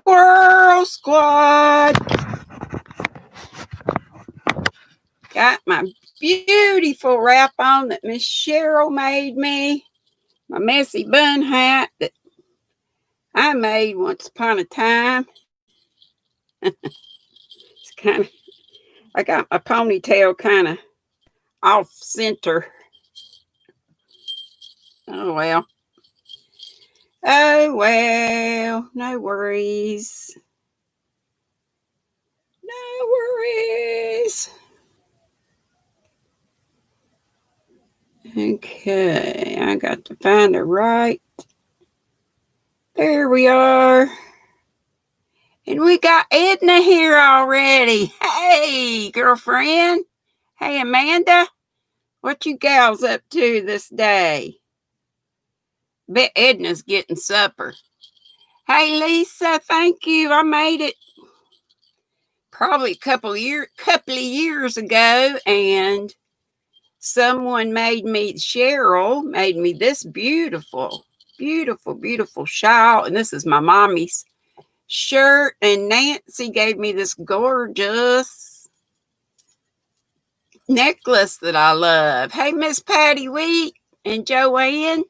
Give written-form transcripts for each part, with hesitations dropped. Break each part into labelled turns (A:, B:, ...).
A: Squirrel Squad. Got my beautiful wrap on that Miss Cheryl made me. My messy bun hat that I made once upon a time. It's kind of, I got my ponytail kind of off center. Oh well. Oh well. No worries. No worries. Okay, I got to find it right. There we are. And we got Edna here already. Hey, girlfriend. Hey, Amanda. What you gals up to this day? Bet Edna's getting supper. Hey, Lisa, thank you. I made it probably a couple of years ago, and someone made me, Cheryl made me this beautiful shawl, and this is my mommy's shirt, and Nancy gave me this gorgeous necklace that I love. Hey, Miss Patty Wheat and Joanne,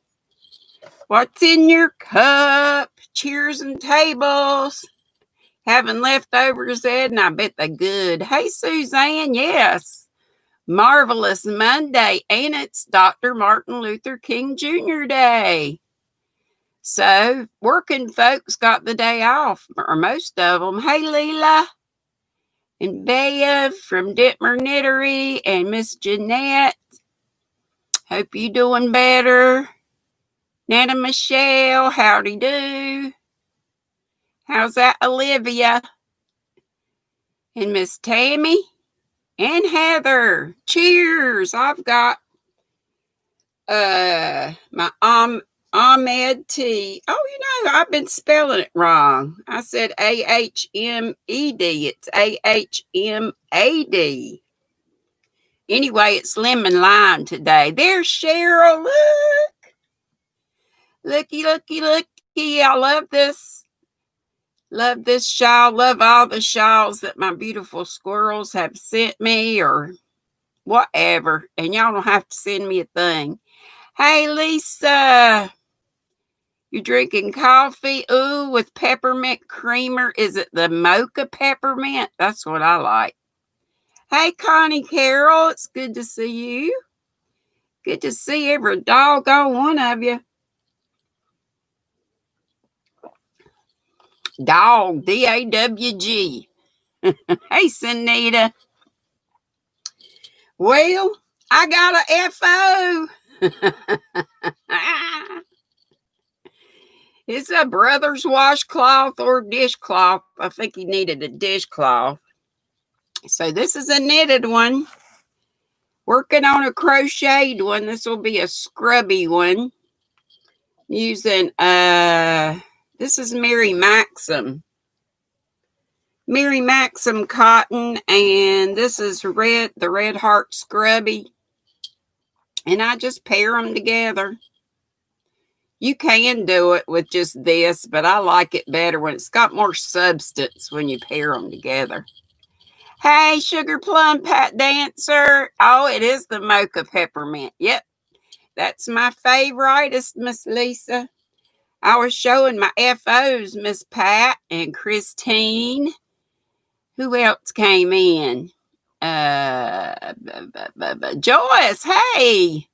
A: what's in your cup? Cheers and tables. Having leftovers, Ed, and I bet they're good. Hey, Suzanne, yes. Marvelous Monday, and it's Dr. Martin Luther King Jr. Day. So, working folks got the day off, or most of them. Hey, Leela and Bev from Ditmer Knittery and Miss Jeanette. Hope you doing better. Nana Michelle, howdy do. How's that, Olivia? And Miss Tammy and Heather. Cheers. I've got my Ahmed tea. Oh, I've been spelling it wrong. I said Ahmed. It's Ahmad. Anyway, it's lemon lime today. There's Cheryl. Look. Looky. I love this. Love this shawl. Love all the shawls that my beautiful squirrels have sent me or whatever. And y'all don't have to send me a thing. Hey, Lisa. You drinking coffee? Ooh, with peppermint creamer. Is it the mocha peppermint? That's what I like. Hey, Connie Carroll. It's good to see you. Good to see every doggone one of you. Dog, D-A-W-G. Hey, Sunita. Well, I got a F-O. It's a brother's washcloth or dishcloth. I think he needed a dishcloth. So this is a knitted one. Working on a crocheted one. This will be a scrubby one. Using, this is Mary Maxim. Mary Maxim cotton. And this is the Red Heart Scrubby. And I just pair them together. You can do it with just this, but I like it better when it's got more substance when you pair them together. Hey, Sugar Plum Pat Dancer. Oh, it is the mocha peppermint. Yep, that's my favoriteest, Miss Lisa. I was showing my FOs, Miss Pat and Christine. Who else came in? Joyce, hey.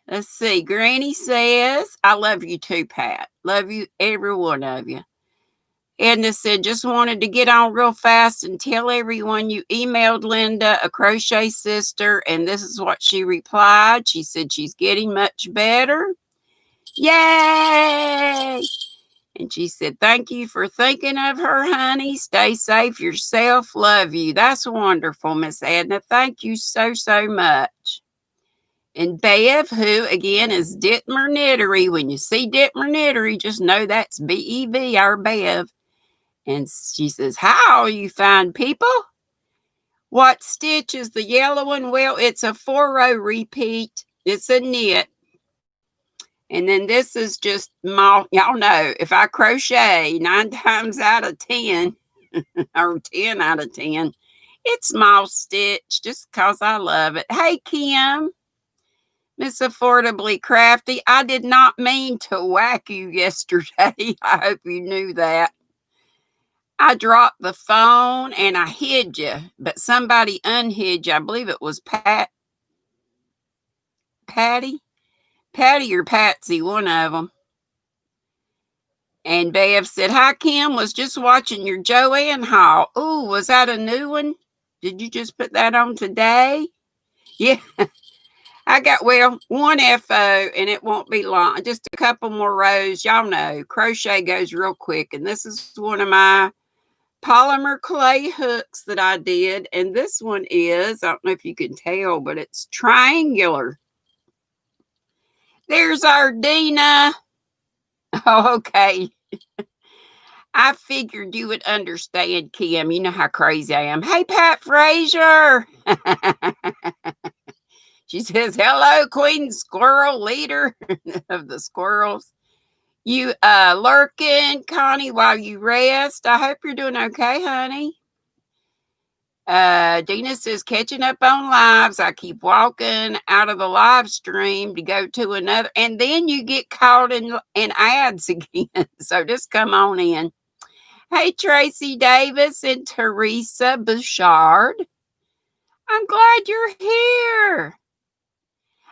A: Let's see. Granny says, I love you too, Pat. Love you, every one of you. Edna said, just wanted to get on real fast and tell everyone you emailed Linda, a crochet sister, and this is what she replied. She said she's getting much better. Yay! And she said, thank you for thinking of her, honey. Stay safe yourself. Love you. That's wonderful, Miss Edna. Thank you so much. And Bev, who again is Ditmer Knittery. When you see Ditmer Knittery, just know that's B-E-V, our Bev. And she says, how you find people? What stitch is the yellow one? Well, it's a 4-row repeat. It's a knit. And then this is just y'all know, if I crochet 9 times out of 10, or 10 out of 10, it's moss stitch just because I love it. Hey, Kim, Miss Affordably Crafty, I did not mean to whack you yesterday. I hope you knew that. I dropped the phone and I hid you, but somebody unhid you. I believe it was Patty or Patsy, one of them. And Bev said, hi, Kim, was just watching your Joanne haul. Ooh, was that a new one? Did you just put that on today? Yeah. I got, one FO, and it won't be long. Just a couple more rows. Y'all know, crochet goes real quick. And this is one of my polymer clay hooks that I did. And this one is, I don't know if you can tell, but it's triangular. There's our Dina. Oh, okay. I figured you would understand, Kim. You know how crazy I am. Hey, Pat Frazier. She says, hello, Queen Squirrel, leader of the squirrels. You lurking, Connie, while you rest. I hope you're doing okay, honey. Dina says, catching up on lives. I keep walking out of the live stream to go to another, and then you get caught in ads again. So just come on in. Hey, Tracy Davis and Teresa Bouchard. I'm glad you're here.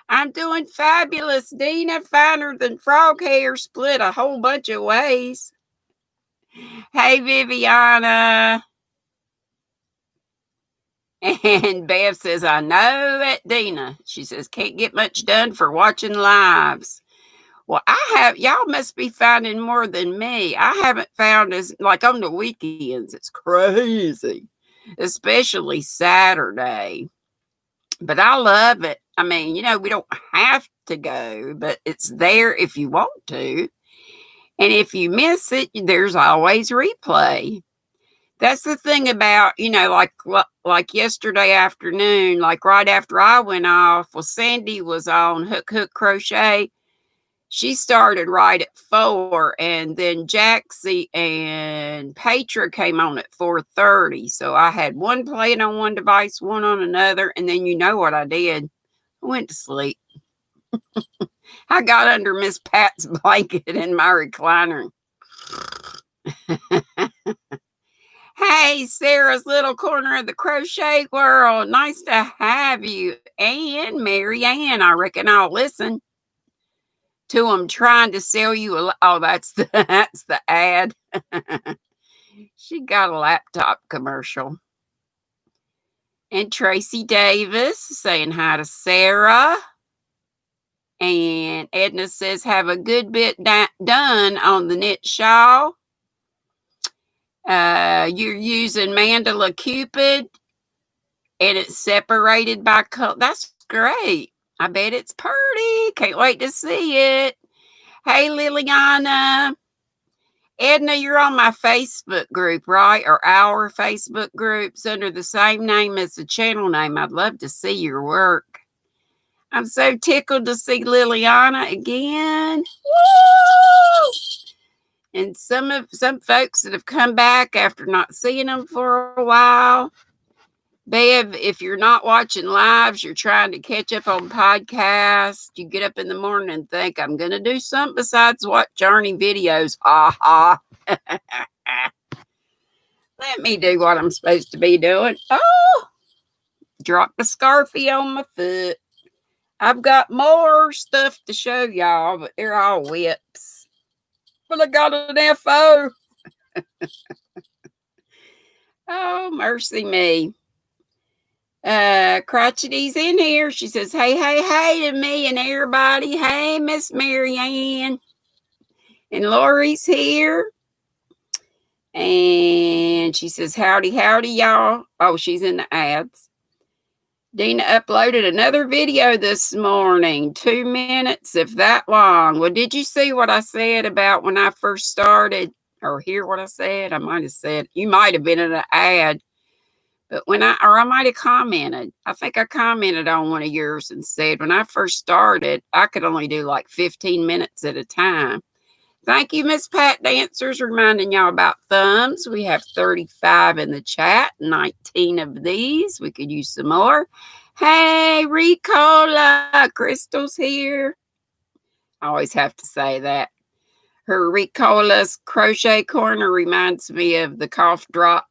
A: I'm doing fabulous, Dina. Finer than frog hair, split a whole bunch of ways. Hey, Viviana. And Bev says, I know it, Dina. She says, can't get much done for watching lives. Well, y'all must be finding more than me. I haven't found like on the weekends. It's crazy, especially Saturday. But I love it. I mean, we don't have to go, but it's there if you want to. And if you miss it, there's always replay. That's the thing about, like yesterday afternoon, like right after I went off, Sandy was on Hook Crochet. She started right at 4, and then Jaxie and Petra came on at 4:30. So I had one playing on one device, one on another, and then you know what I did? I went to sleep. I got under Miss Pat's blanket in my recliner. Hey, Sarah's little corner of the crochet world. Nice to have you. And Mary Ann, I reckon I'll listen to them trying to sell you that's the ad. She got a laptop commercial. And Tracy Davis saying hi to Sarah. And Edna says, have a good bit done on the knit shawl. You're using Mandala Cupid, and it's separated by color. That's great. I bet it's pretty. Can't wait to see it. Hey, Liliana. Edna, you're on my Facebook group, right? Or our Facebook groups under the same name as the channel name. I'd love to see your work. I'm so tickled to see Liliana again. Woo! And some folks that have come back after not seeing them for a while. Bev, if you're not watching lives, you're trying to catch up on podcasts. You get up in the morning and think, I'm going to do something besides watch Journey videos. Ha ha. Let me do what I'm supposed to be doing. Oh, drop the scarfie on my foot. I've got more stuff to show y'all, but they're all whips. But I got an FO. Oh, mercy me. Crotchety's in here. She says, hey to me and everybody. Hey, Miss Mary Ann. And Lori's here. And she says, howdy, y'all. Oh, she's in the ads. Dina uploaded another video this morning. 2 minutes, if that long. Well, did you see what I said about when I first started? Or hear what I said? I might have said, you might have been in an ad. But I might have commented. I think I commented on one of yours and said when I first started, I could only do like 15 minutes at a time. Thank you, Miss Pat Dancers, reminding y'all about thumbs. We have 35 in the chat, 19 of these. We could use some more. Hey, Ricola, Crystal's here. I always have to say that. Her Ricola's crochet corner reminds me of the cough drop.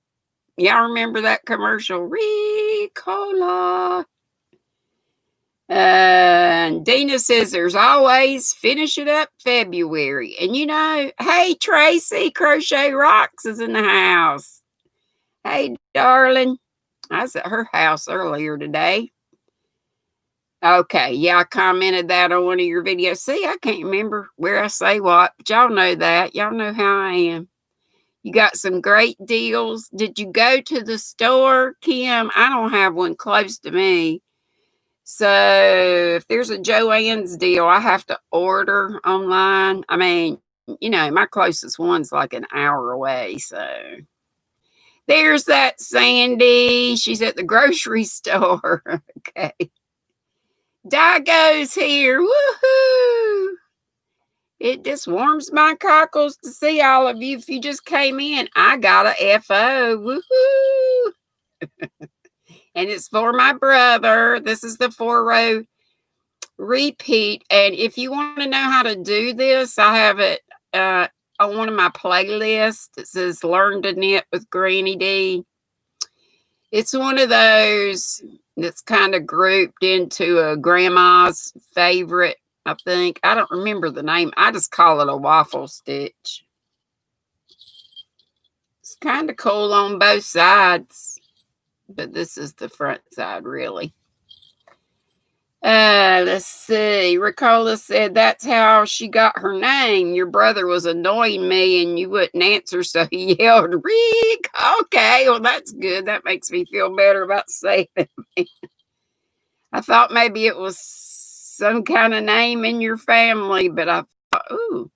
A: Y'all remember that commercial? Ricola. And Dina says there's always finish it up February. And hey, Tracy, Crochet Rocks is in the house. Hey, darling. I was at her house earlier today. Okay, yeah, I commented that on one of your videos. See, I can't remember where I say what, but y'all know that. Y'all know how I am. You got some great deals. Did you go to the store, Kim? I don't have one close to me. So if there's a Joann's deal, I have to order online. I mean, my closest one's like an hour away. So there's that Sandy. She's at the grocery store. Okay. Dago's here. Woohoo! It just warms my cockles to see all of you. If you just came in, I got a FO. Woohoo! And it's for my brother. This is the 4-row repeat. And if you want to know how to do this, I have it on one of my playlists. It says Learn to Knit with GrannyDee. It's one of those that's kind of grouped into a grandma's favorite, I think. I don't remember the name. I just call it a waffle stitch. It's kind of cool on both sides. But this is the front side, really. Let's see. Ricola said that's how she got her name. Your brother was annoying me and you wouldn't answer, so he yelled, Rick. Okay, well, that's good. That makes me feel better about saying it. I thought maybe it was some kind of name in your family, but I thought, ooh.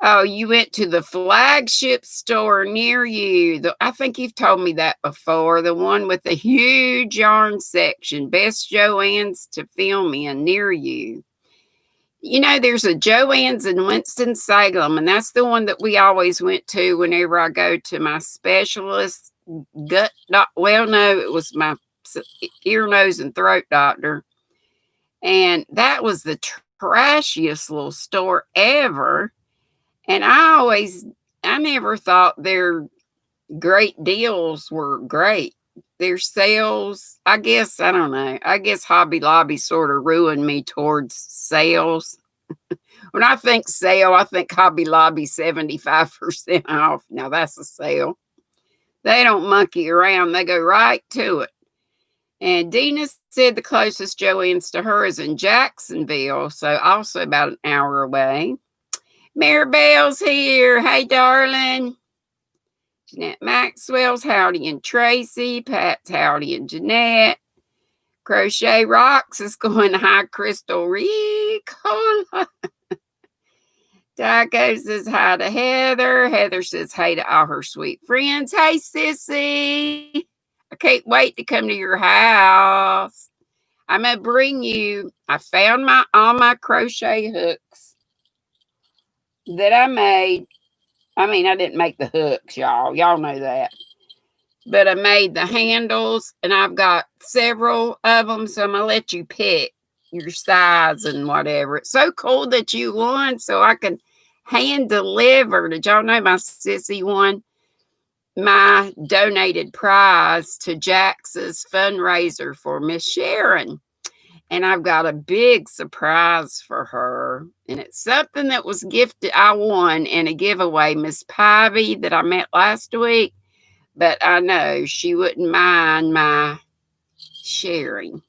A: Oh, you went to the flagship store near you. I think you've told me that before. The one with the huge yarn section. Best Joann's to film in near you. There's a Joann's in Winston-Salem, and that's the one that we always went to whenever I go to my specialist it was my ear, nose, and throat doctor. And that was the trashiest little store ever. And I never thought their great deals were great. Their sales, I guess, I don't know. I guess Hobby Lobby sort of ruined me towards sales. When I think sale, I think Hobby Lobby 75% off. Now that's a sale. They don't monkey around. They go right to it. And Dina said the closest Joann's to her is in Jacksonville, so also about an hour away. Maribel's here. Hey, darling. Jeanette Maxwell's howdy and Tracy. Pat's howdy and Jeanette. Crochet Rocks is going hi, Crystal Ricola. Dago says hi to Heather. Heather says hey to all her sweet friends. Hey, Sissy. I can't wait to come to your house. I'm going to bring you. I found all my crochet hooks that I made. I mean, I didn't make the hooks, y'all. Y'all know that. But I made the handles, and I've got several of them, so I'm going to let you pick your size and whatever. It's so cool that you won, so I can hand deliver. Did y'all know my sissy won my donated prize to Jax's fundraiser for Miss Sharon? And I've got a big surprise for her. And it's something that was gifted. I won in a giveaway, Miss Pivy, that I met last week. But I know she wouldn't mind my sharing.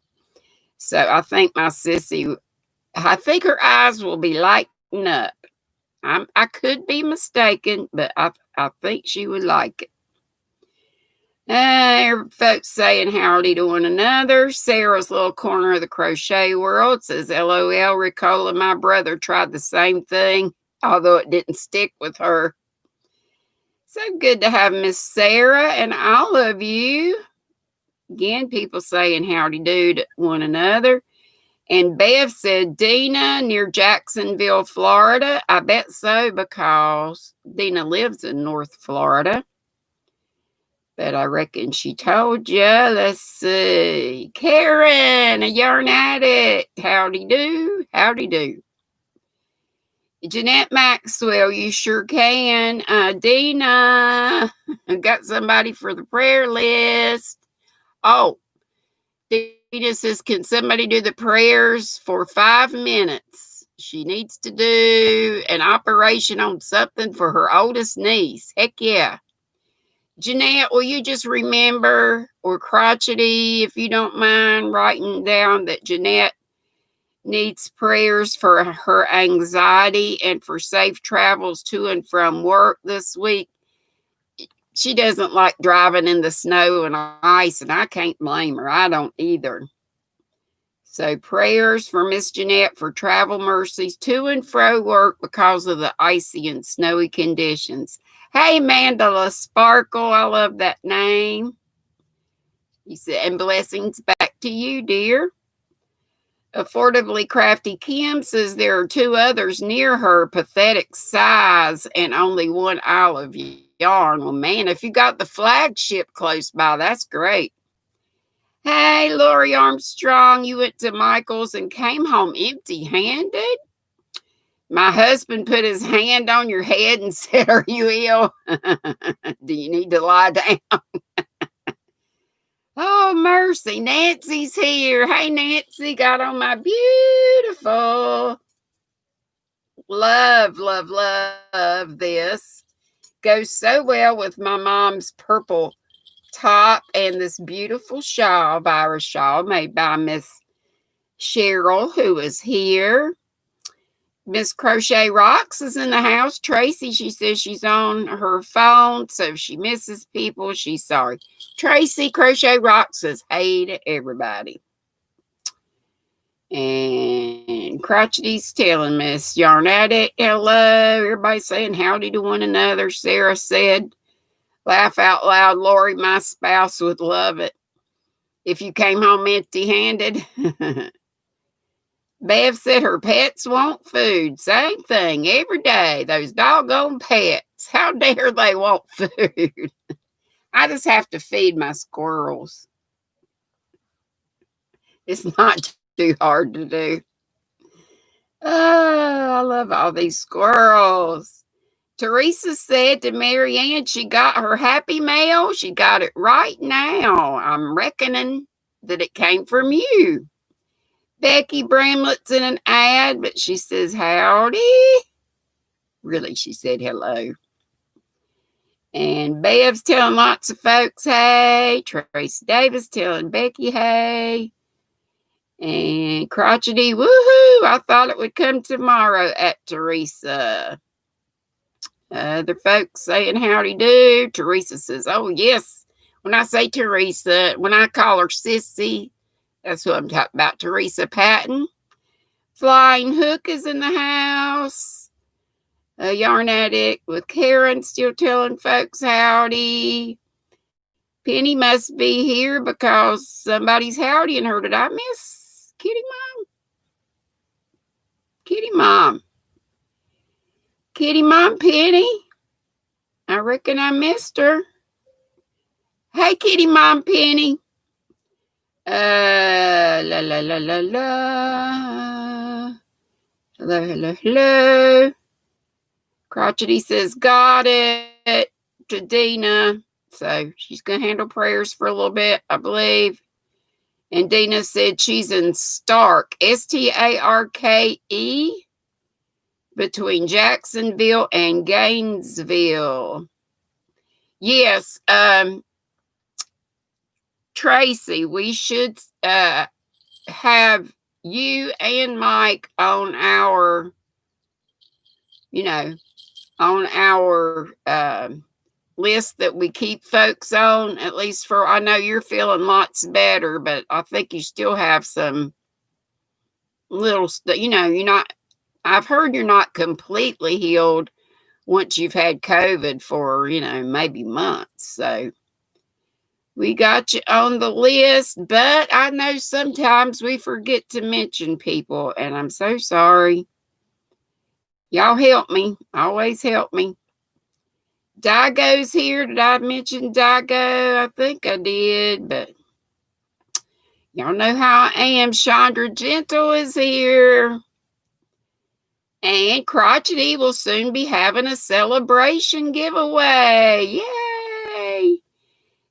A: So I think my sissy, I think her eyes will be lighting up. I could be mistaken, but I think she would like it. Folks saying howdy to one another. Sarah's little corner of the crochet world says, LOL, Ricola, my brother tried the same thing, although it didn't stick with her. So good to have Miss Sarah and all of you. Again, people saying howdy do to one another. And Bev said, Dina near Jacksonville, Florida. I bet so because Dina lives in North Florida. But I reckon she told you. Let's see. Karen, a yarn addict. Howdy do. Howdy do. Jeanette Maxwell, you sure can. Dina, got somebody for the prayer list. Oh, Dina says, can somebody do the prayers for 5 minutes? She needs to do an operation on something for her oldest niece. Heck yeah. Jeanette, will you just remember, or Crotchety, if you don't mind writing down that Jeanette needs prayers for her anxiety and for safe travels to and from work this week. She doesn't like driving in the snow and ice, and I can't blame her. I don't either. So prayers for Miss Jeanette for travel mercies to and fro work because of the icy and snowy conditions. Hey, Mandela Sparkle, I love that name. You said, and blessings back to you, dear. Affordably Crafty Kim says there are 2 others near her, pathetic size, and only 1 aisle of yarn. Well, man, if you got the flagship close by, that's great. Hey, Lori Armstrong, you went to Michael's and came home empty-handed? My husband put his hand on your head and said, are you ill? Do you need to lie down? Oh, mercy. Nancy's here. Hey, Nancy. Got on my beautiful. Love this. Goes so well with my mom's purple top and this beautiful shawl, virus shawl, made by Miss Cheryl, who is here. Miss Crochet Rocks is in the house. Tracy, she says she's on her phone, so if she misses people, she's sorry. Tracy Crochet Rocks says hey to everybody. And Crotchety's telling Miss Yarn Addict hello. Everybody saying howdy to one another. Sarah said, laugh out loud, Lori, my spouse would love it if you came home empty-handed. Bev said her pets want food. Same thing every day. Those doggone pets. How dare they want food? I just have to feed my squirrels. It's not too hard to do. Oh, I love all these squirrels. Teresa said to Marianne she got her happy mail. She got it right now. I'm reckoning that it came from you. Becky Bramlett's in an ad, but she says howdy. Really, she said hello. And Bev's telling lots of folks hey. Tracy Davis telling Becky hey. And Crotchety, woohoo! I thought it would come tomorrow at Teresa. Other folks saying howdy do. Teresa says, oh yes. When I say Teresa, when I call her Sissy, that's who I'm talking about, Teresa Patton. Flying Hook is in the house. A Yarn Addict with Karen still telling folks howdy. Penny must be here because somebody's howdying her. Did I miss Kitty Mom? Kitty Mom. Kitty Mom Penny. I reckon I missed her. Hey, Kitty Mom Penny. La la la la la. Hello. Crotchety says, got it to Dina. So she's going to handle prayers for a little bit, I believe. And Dina said she's in Starke, Starke, between Jacksonville and Gainesville. Yes, Tracy, we should have you and Mike on our, list that we keep folks on, at least for, I know you're feeling lots better, but I think you still have some little, you're not, I've heard you're not completely healed once you've had COVID for, maybe months. So We got you on the list, but I know sometimes we forget to mention people, and I'm so sorry. Y'all help me. Always help me. Daigo's here. Did I mention Daigo? I think I did, but y'all know how I am. Chandra Gentle is here. And Crotchety will soon be having a celebration giveaway. Yay!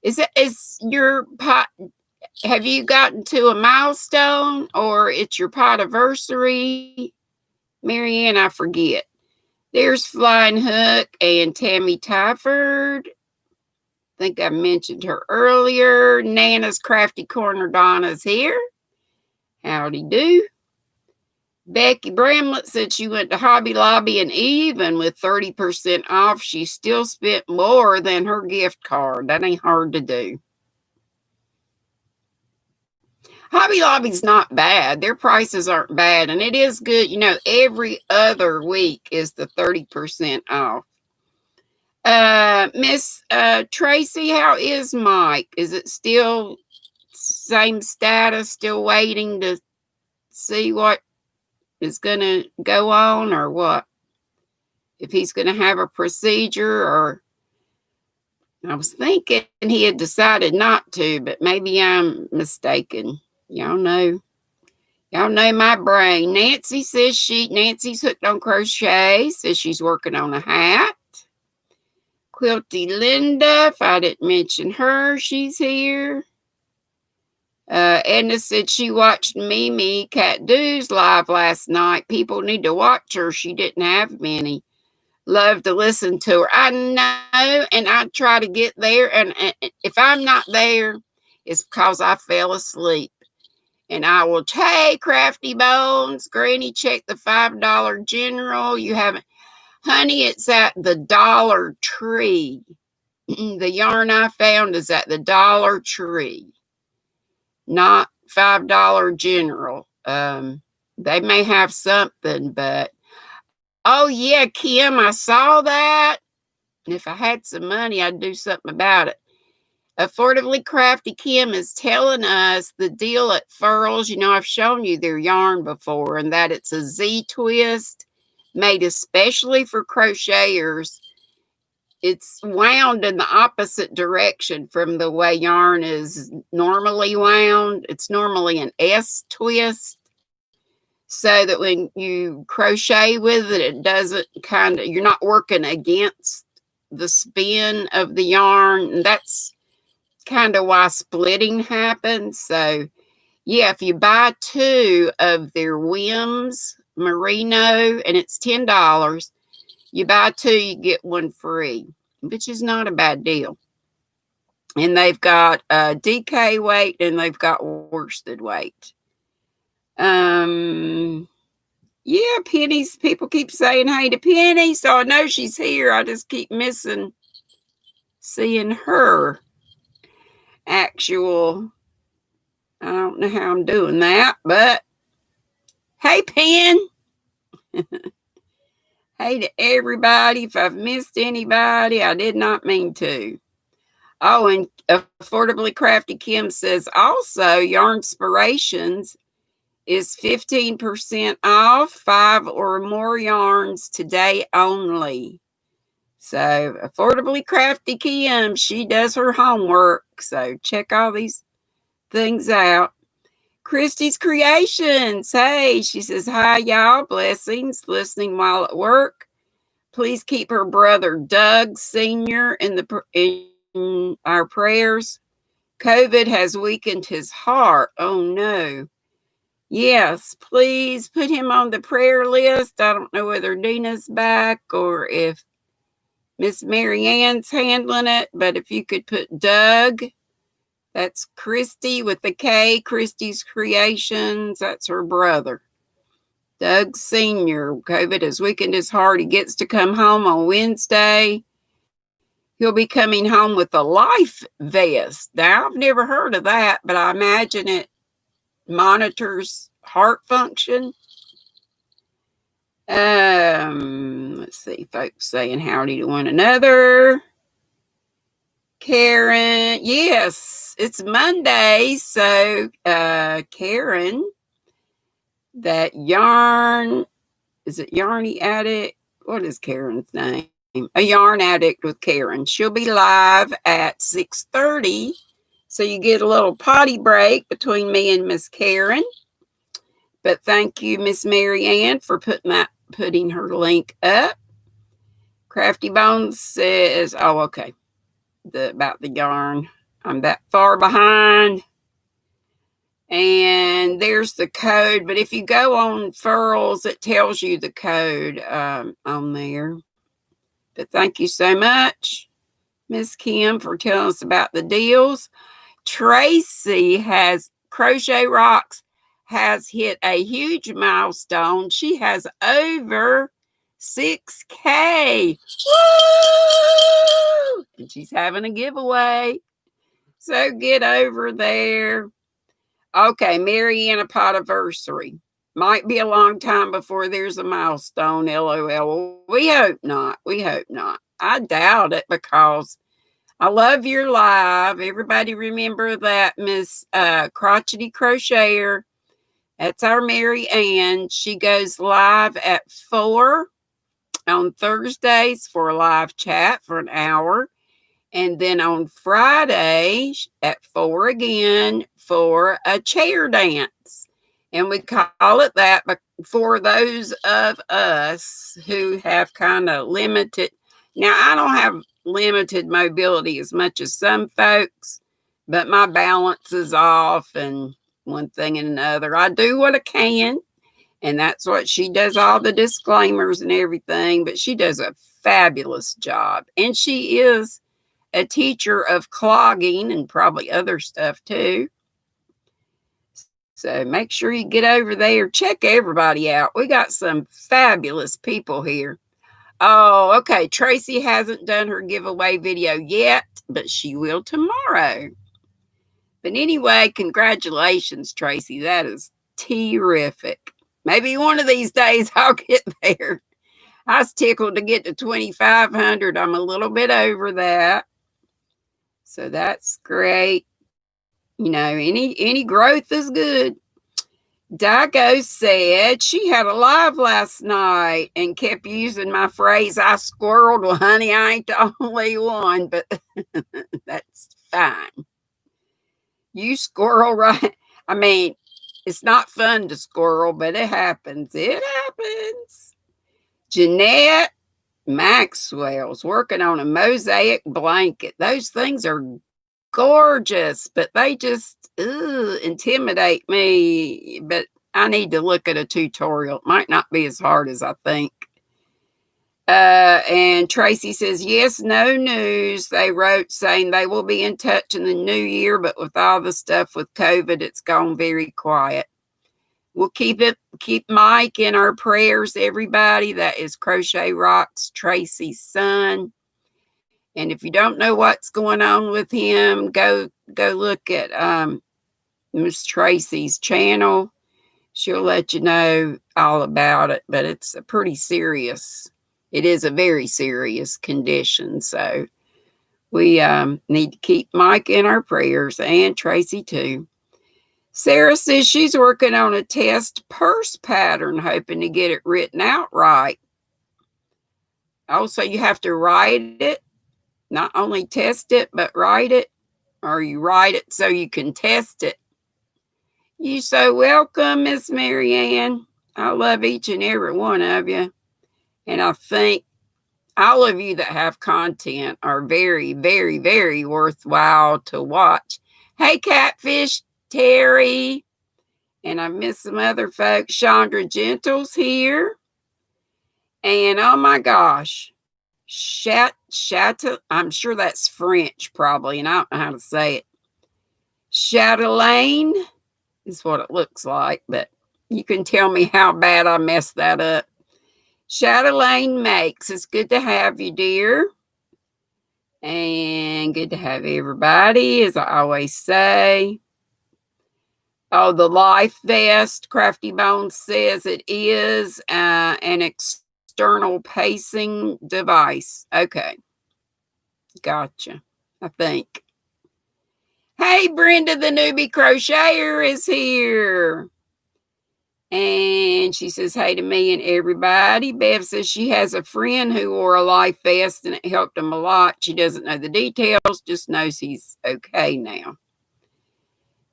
A: Is your pot? Have you gotten to a milestone, or it's your potiversary? Marianne, I forget. There's Flying Hook and Tammy Tyford. I think I mentioned her earlier. Nana's Crafty Corner Donna's here. Howdy do. Becky Bramlett said she went to Hobby Lobby, and even with 30% off, she still spent more than her gift card. That ain't hard to do. Hobby Lobby's not bad. Their prices aren't bad, and it is good. You know, every other week is the 30% off. Miss Tracy, how is Mike? Is it still same status, still waiting to see what is going to go on or what? If he's going to have a procedure, or I was thinking he had decided not to, but maybe I'm mistaken. Y'all know my brain. Nancy says Nancy's hooked on crochet, says she's working on a hat. Quilty Linda, if I didn't mention her, she's here. Edna said she watched Mimi Cat Doo's live last night. People need to watch her. She didn't have many. Love to listen to her. I know, and I try to get there. And if I'm not there, it's because I fell asleep. And I will take Crafty Bones. Granny, check the $5 General. You haven't. Honey, it's at the Dollar Tree. The yarn I found is at the Dollar Tree, not $5 General. They may have something, but oh yeah, Kim, I saw that. And if I had some money, I'd do something about it. Affordably Crafty Kim is telling us the deal at Furls. You know, I've shown you their yarn before, and that it's a Z twist made especially for crocheters. It's wound in the opposite direction from the way yarn is normally wound. It's normally an S twist, so that when you crochet with it, it doesn't you're not working against the spin of the yarn. And that's kind of why splitting happens. So yeah, if you buy 2 of their Whims merino, and it's $10, you buy 2, you get 1 free, which is not a bad deal. And they've got DK weight, and they've got worsted weight. Yeah, Penny's, people keep saying hey to Penny, so I know she's here. I just keep missing seeing her actual. I don't know how I'm doing that, but hey, Pen. Hey to everybody. If I've missed anybody, I did not mean to. Oh, and Affordably Crafty Kim says also Yarnspirations is 15% off, 5 or more yarns today only. So Affordably Crafty Kim, she does her homework. So check all these things out. Christy's Creations. Hey, she says, hi, y'all. Blessings. Listening while at work. Please keep her brother Doug Sr. in our prayers. COVID has weakened his heart. Oh, no. Yes, please put him on the prayer list. I don't know whether Dina's back or if Miss Mary Ann's handling it, but if you could put Doug. That's Christy with the K, Christy's Creations. That's her brother. Doug Sr. COVID has weakened his heart. He gets to come home on Wednesday. He'll be coming home with a life vest. Now, I've never heard of that, but I imagine it monitors heart function. Let's see, folks saying howdy to one another. Karen, yes, it's Monday. So, Karen, that yarn, is it Yarny Addict? What is Karen's name? A Yarn Addict with Karen. She'll be live at 6:30. So you get a little potty break between me and Miss Karen. But thank you, Miss Mary Ann, for putting her link up. Crafty Bones says, oh, okay. About the yarn. I'm that far behind. And there's the code. But if you go on Furls, it tells you the code on there. But thank you so much, Miss Kim, for telling us about the deals. Tracy Crochet Rocks has hit a huge milestone. She has over 6K. Woo! And she's having a giveaway. So get over there. Okay, Mary Ann, a potiversary. Might be a long time before there's a milestone, LOL. We hope not. We hope not. I doubt it because I love your live. Everybody remember that Miss Crotchety Crocheter. That's our Mary Ann. She goes live at 4 on Thursdays for a live chat for an hour. And then on Friday at 4 again for a chair dance. And we call it that for those of us who have kind of limited. Now, I don't have limited mobility as much as some folks, but my balance is off and one thing and another. I do what I can. And that's what she does, all the disclaimers and everything. But she does a fabulous job. And she is a teacher of clogging and probably other stuff too. So make sure you get over there. Check everybody out. We got some fabulous people here. Oh, okay. Tracy hasn't done her giveaway video yet, but she will tomorrow. But anyway, congratulations, Tracy. That is terrific. Maybe one of these days I'll get there. I was tickled to get to 2,500. I'm a little bit over that. So that's great. You know, any growth is good. Dago said she had a live last night and kept using my phrase, I squirreled. Well, honey, I ain't the only one, but that's fine. You squirrel, right? I mean, it's not fun to squirrel, but it happens. It happens. Jeanette Maxwell's working on a mosaic blanket. Those things are gorgeous, but they just intimidate me. But I need to look at a tutorial. It might not be as hard as I think. And Tracy says, yes, no news. They wrote saying they will be in touch in the new year, but with all the stuff with COVID, it's gone very quiet. We'll keep Mike in our prayers, everybody. That is Crochet Rocks, Tracy's son. And if you don't know what's going on with him, go look at Miss Tracy's channel. She'll let you know all about it. But it's a pretty serious. It is a very serious condition. So we need to keep Mike in our prayers and Tracy too. Sarah says she's working on a test purse pattern, hoping to get it written out right. Also, you have to write it. Not only test it, but write it. Or you write it so you can test it. You so welcome, Miss Mary Ann. I love each and every one of you. And I think all of you that have content are very, very, very worthwhile to watch. Hey, Catfish Terry. And I miss some other folks. Chandra Gentle's here. And oh my gosh. I'm sure that's French probably, and I don't know how to say it. Chatelaine is what it looks like, but you can tell me how bad I messed that up. Chatelaine Makes. It's good to have you, dear. And good to have everybody, as I always say. Oh, the Life Vest, Crafty Bones says it is an external pacing device. Okay. Gotcha. I think. Hey, Brenda, the newbie crocheter is here. And she says, hey to me and everybody. Bev says she has a friend who wore a life vest and it helped him a lot. She doesn't know the details, just knows he's okay now.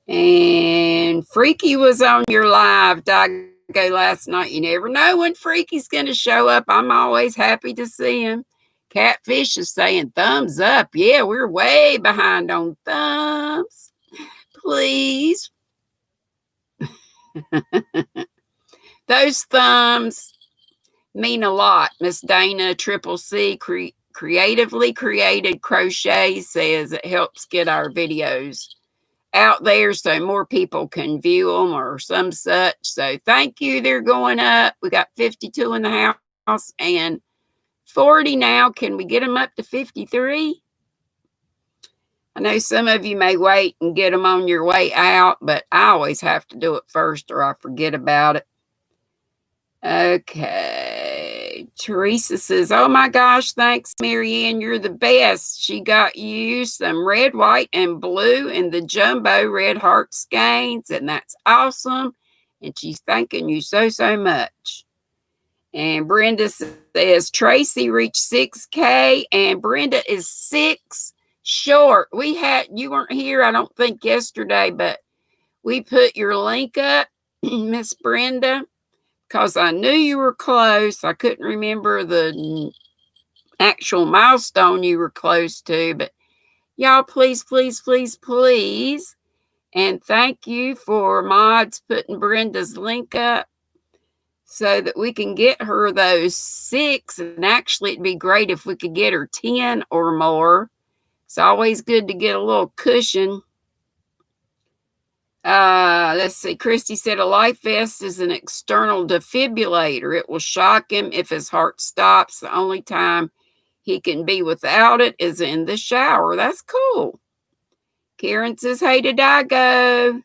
A: And Freaky was on your live, Dago, last night. You never know when Freaky's going to show up. I'm always happy to see him. Catfish is saying thumbs up. Yeah, we're way behind on thumbs. Please. Those thumbs mean a lot. Miss Dana Triple C Creatively Created Crochet says it helps get our videos out there so more people can view them or some such. So thank you. They're going up. We got 52 in the house and 40 now. Can we get them up to 53? I know some of you may wait and get them on your way out, but I always have to do it first or I forget about it. Okay. Teresa says, oh my gosh, thanks, Marianne. You're the best. She got you some red, white, and blue in the jumbo red heart skeins, and that's awesome. And she's thanking you so, so much. And Brenda says, Tracy reached 6K, and Brenda is 6 short. You weren't here, I don't think, yesterday, but we put your link up, Miss Brenda, because I knew you were close. I couldn't remember the actual milestone you were close to, but y'all, please, please, please, please. And thank you for mods putting Brenda's link up so that we can get her those 6. And actually, it'd be great if we could get her 10 or more. It's always good to get a little cushion. Let's see. Christy said a life vest is an external defibrillator. It will shock him if his heart stops. The only time he can be without it is in the shower. That's cool. Karen says, hey to Dago.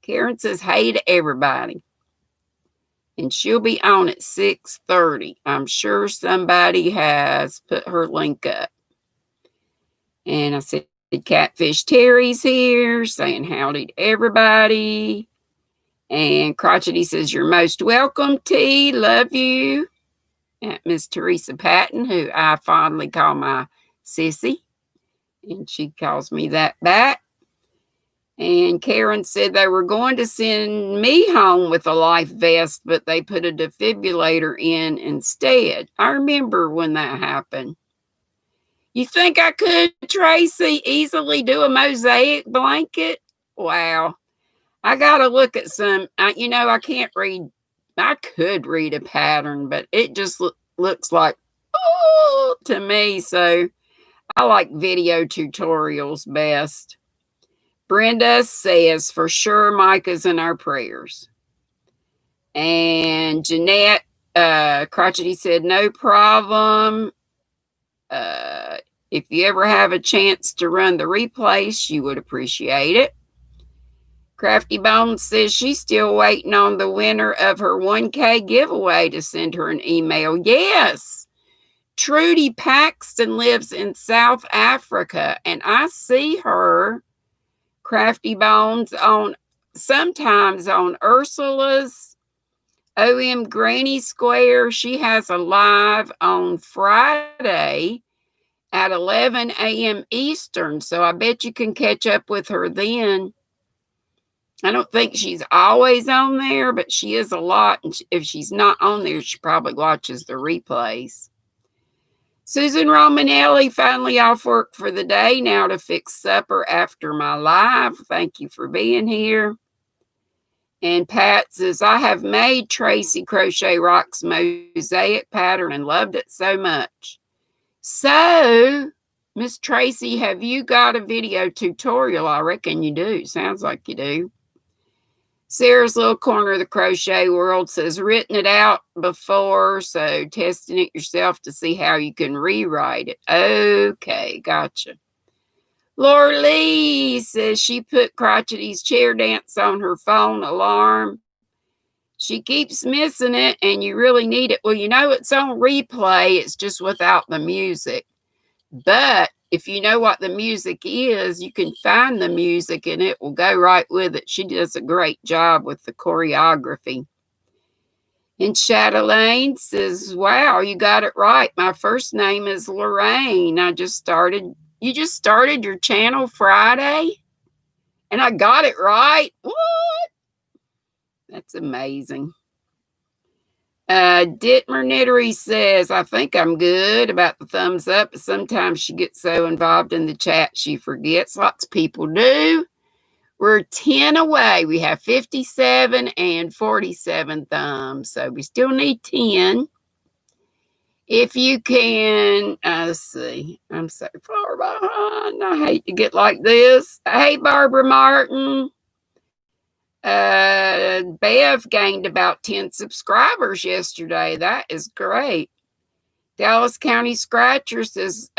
A: Karen says, hey to everybody. And she'll be on at 6:30. I'm sure somebody has put her link up. And I said, Catfish Terry's here saying howdy to everybody. And Crotchety says, you're most welcome, T. Love you. And Miss Teresa Patton, who I fondly call my sissy. And she calls me that back. And Karen said they were going to send me home with a life vest, but they put a defibrillator in instead. I remember when that happened. You think I could, Tracy, easily do a mosaic blanket? Wow. I got to look at some. I can't read. I could read a pattern, but it just looks like, oh, to me. So I like video tutorials best. Brenda says, for sure, Micah's in our prayers. And Jeanette Crotchety said, no problem. If you ever have a chance to run the replays, she would appreciate it. Crafty Bones says she's still waiting on the winner of her 1K giveaway to send her an email. Yes, Trudy Paxton lives in South Africa, and I see her, Crafty Bones, sometimes on Ursula's OM Granny Square. She has a live on Friday at 11 a.m. Eastern, so I bet you can catch up with her then. I don't think she's always on there, but she is a lot. And if she's not on there, she probably watches the replays. Susan Romanelli, finally off work for the day now to fix supper after my live. Thank you for being here. And Pat says, I have made Tracy Crochet Rocks mosaic pattern and loved it so much. So, Miss Tracy, have you got a video tutorial? I reckon you do. Sounds like you do. Sarah's Little Corner of the Crochet World says, written it out before, so testing it yourself to see how you can rewrite it. Okay, gotcha. Laura Lee says she put Crotchety's chair dance on her phone alarm. She keeps missing it, and you really need it. Well, it's on replay. It's just without the music. But if you know what the music is, you can find the music and it will go right with it. She does a great job with the choreography. And Chatelaine says, wow, you got it right. My first name is Lorraine. You just started your channel Friday? And I got it right? What? That's amazing. Dittmer Knittery says, I think I'm good about the thumbs up, but sometimes she gets so involved in the chat she forgets. Lots of people do. We're 10 away. We have 57 and 47 thumbs, so we still need 10. If you can, let's see. I'm so far behind. I hate to get like this. Hey, Barbara Martin. Bev gained about 10 subscribers yesterday. That is great. Dallas County Scratcher says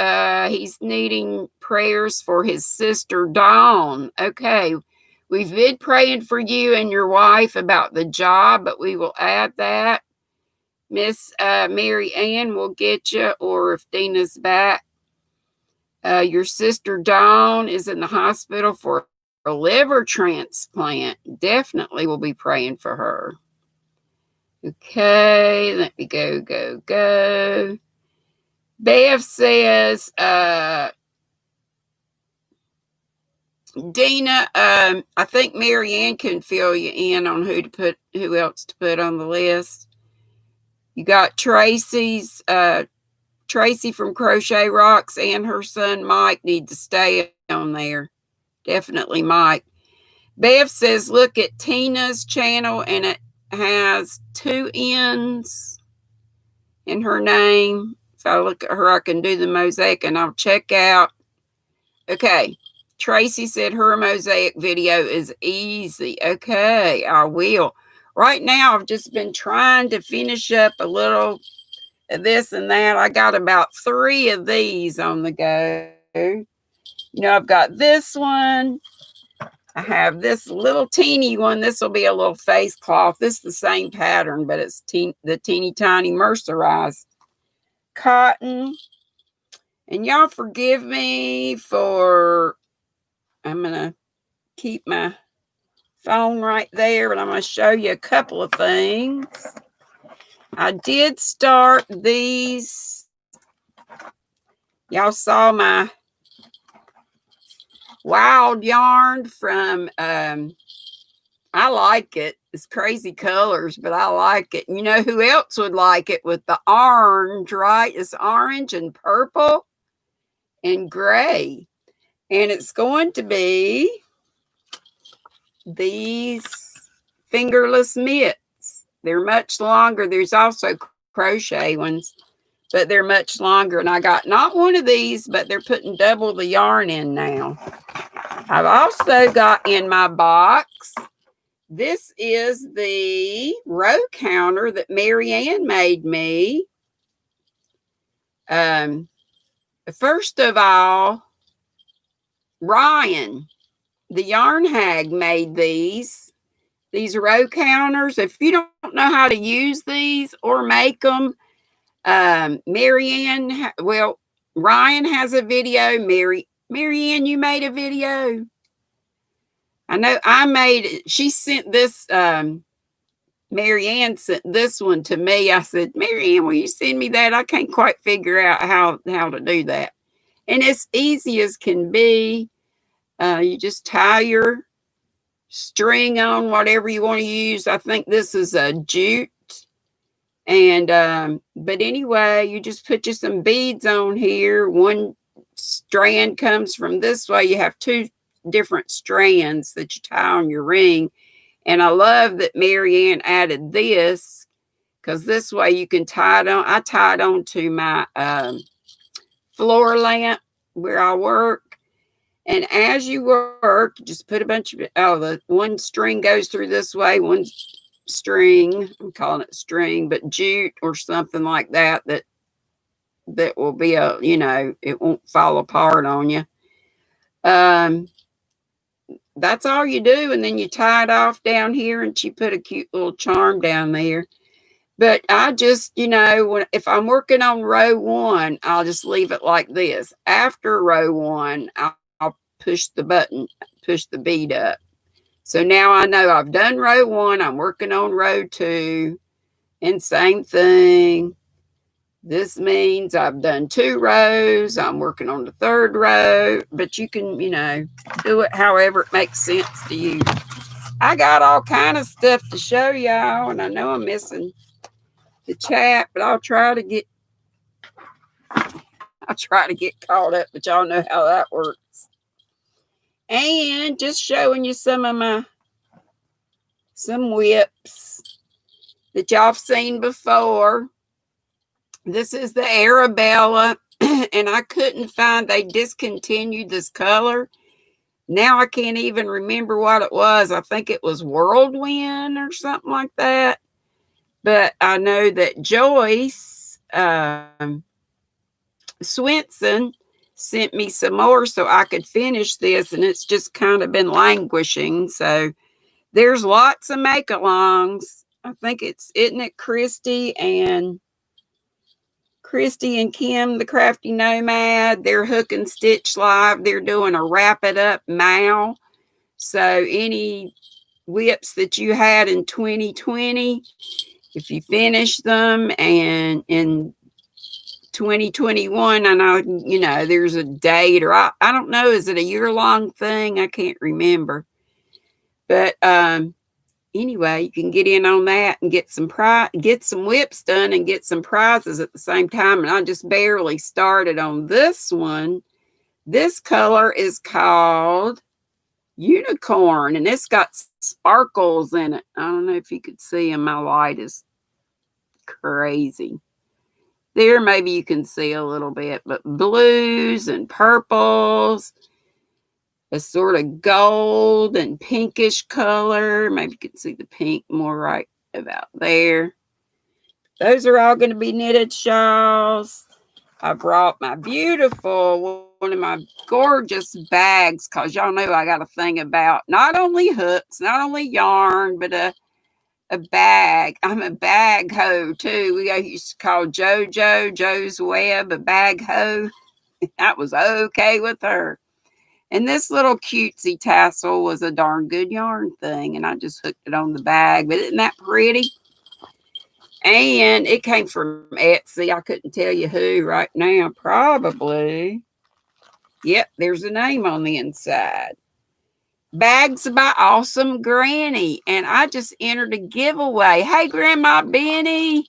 A: he's needing prayers for his sister Dawn. Okay, we've been praying for you and your wife about the job, but we will add that. Miss Mary Ann will get you, or if Dina's back. Your sister Dawn is in the hospital for a liver transplant. Definitely will be praying for her. Okay, let me go. Bev says, Dina, I think Mary Ann can fill you in on who else to put on the list. You got Tracy from Crochet Rocks and her son Mike need to stay on there. Definitely Mike. Bev says, look at Tina's channel and it has 2 N's in her name. If I look at her, I can do the mosaic and I'll check out. Okay. Tracy said her mosaic video is easy. Okay, I will. Right now, I've just been trying to finish up a little of this and that. I got about 3 of these on the go. You know, I've got this one. I have this little teeny one. This will be a little face cloth. This is the same pattern, but it's the teeny tiny mercerized cotton. And y'all forgive me for, I'm going to keep my phone right there, but I'm going to show you a couple of things. I did start these. Y'all saw my wild yarn from, I like it. It's crazy colors, but I like it. You know who else would like it with the orange, right? It's orange and purple and gray. And it's going to be these fingerless mitts. They're much longer. There's also crochet ones, but they're much longer. And I got not one of these, but they're putting double the yarn in now. I've also got in my box, this is the row counter that Mary Ann made me. First of all, Ryan, the yarn hag, made these row counters. If you don't know how to use these or make them, Mary Ann, well, Ryan has a video. Mary Ann, you made a video. I know I made it. She sent this, Mary Ann sent this one to me. I said, Mary Ann, will you send me that? I can't quite figure out how to do that. And it's easy as can be. You just tie your string on whatever you want to use. I think this is a jute. And, but anyway, you just put you some beads on here. One strand comes from this way. You have 2 different strands that you tie on your ring. And I love that Mary Ann added this, because this way you can tie it on. I tie it on to my floor lamp where I work. And as you work, you just put a bunch of, the one string goes through this way, one string, I'm calling it string, but jute or something like that, that will be it won't fall apart on you. That's all you do. And then you tie it off down here and she put a cute little charm down there. But I just, if I'm working on row 1, I'll just leave it like this. After row 1, I'll push the button, push the bead up. So now I know I've done row 1, I'm working on row 2, and same thing. This means I've done 2 rows, I'm working on the 3rd row, but you can, do it however it makes sense to you. I got all kind of stuff to show y'all, and I know I'm missing the chat, but I'll try to get caught up, but y'all know how that works. And just showing you some whips that y'all have seen before. This is the Arabella, and I couldn't find, they discontinued this color. Now I can't even remember what it was. I think it was Whirlwind or something like that. But I know that Joyce Swenson sent me some more so I could finish this, and it's just kind of been languishing. So there's lots of make-alongs. I think isn't it Christy and Kim, the Crafty Nomad? They're Hook and Stitch Live. They're doing a Wrap It Up Now. So any whips that you had in 2020, if you finish them, and in 2021, I know, there's a date, or I don't know, is it a year-long thing? I can't remember. But anyway, you can get in on that and get some whips done and get some prizes at the same time. And I just barely started on this one. This color is called Unicorn, and it's got sparkles in it. I don't know if you could see them. My light is crazy. There, maybe you can see a little bit, but blues and purples, a sort of gold and pinkish color. Maybe you can see the pink more right about there. Those are all going to be knitted shawls. I brought my beautiful, one of my gorgeous bags, because y'all know I got a thing about not only hooks, not only yarn, but a bag. I'm a bag hoe too. We used to call Joe's Web a bag hoe. That was okay with her. And this little cutesy tassel was a darn good yarn thing, and I just hooked it on the bag. But isn't that pretty? And it came from Etsy. I couldn't tell you who right now. Probably. Yep, there's a name on the inside. Bags by Awesome Granny. And I just entered a giveaway. Hey, Grandma Benny.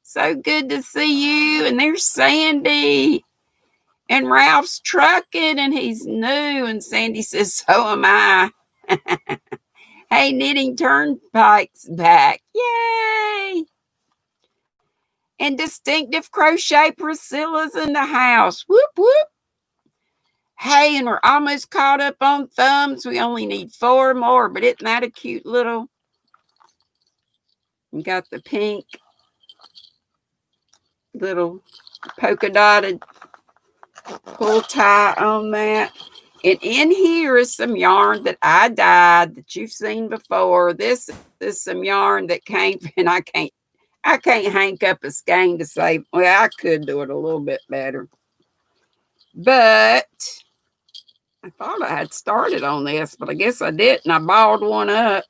A: So good to see you. And there's Sandy. And Ralph's trucking, and he's new. And Sandy says, so am I. Hey, Knitting Turnpike's back. Yay. And Distinctive Crochet Priscilla's in the house. Whoop, whoop. Hey, and we're almost caught up on thumbs. We only need 4 more, but isn't that a cute little? You got the pink little polka dotted pull tie on that. And in here is some yarn that I dyed that you've seen before. This is some yarn that came, and I can't hank up a skein to say, well, I could do it a little bit better. But I thought I had started on this, but I guess I didn't. I balled one up.